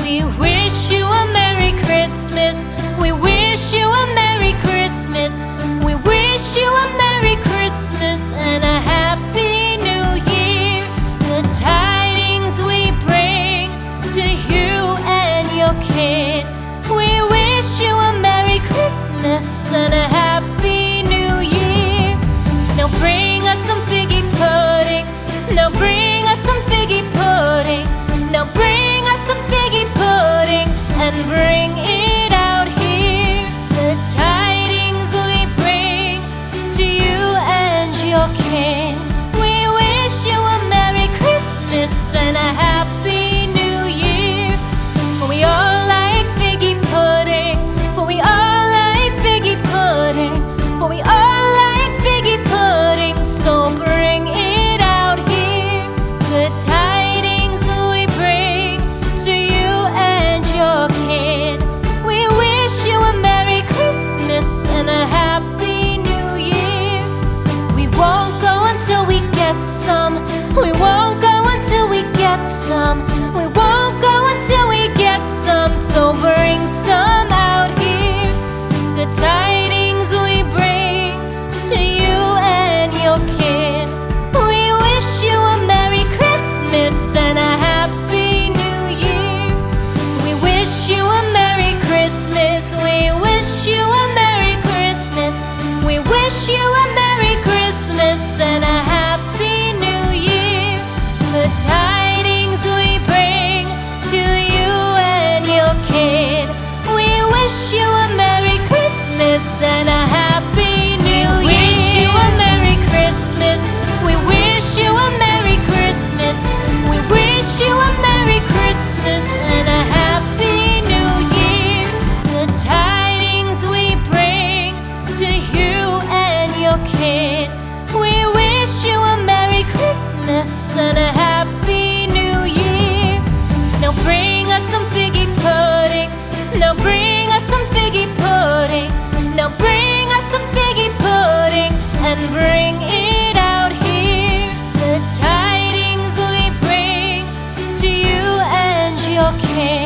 We wish you a Merry Christmas. We wish you a Merry Christmas. We wish you a Merry Christmas and a Happy New Year. The tidings we bring to you and your kid. We wish you a Merry Christmas and a Happy New Year. Now bring us some figgy pudding. Now bring us some figgy pudding. Now bring us some figgy pudding and bring it out here. The tidings we bring to you and your kin. We wish you a Merry Christmas and a Happy New Year. For we all like figgy pudding. For we all like figgy pudding. For we all like figgy pudding. So bring it out here. The tidings we bring to you and your kid. We wish you a Merry Christmas and a Happy New Year. We won't go until we get some. We won't go until we get some. We won't go until we get some. So bring some out here. The tidings we bring to you and your kid. We wish you a Merry Christmas and a Happy New Year. We wish you a Merry Christmas. We wish you a Merry Christmas. We wish you a Merry Christmas and a Happy New Year. The tidings we bring to you and your kid. We wish you a Merry Christmas and a Happy New Year. We wish you a Merry Christmas. We wish you a Merry Christmas. We wish you a Merry Christmas and a Happy New Year. The tidings we bring to you and your kid. We wish you a Merry Christmas and a Happy New Year. Now bring us some figgy pudding. Now bring us some figgy pudding. Now bring us some figgy pudding and bring it out here. The tidings we bring to you and your kid.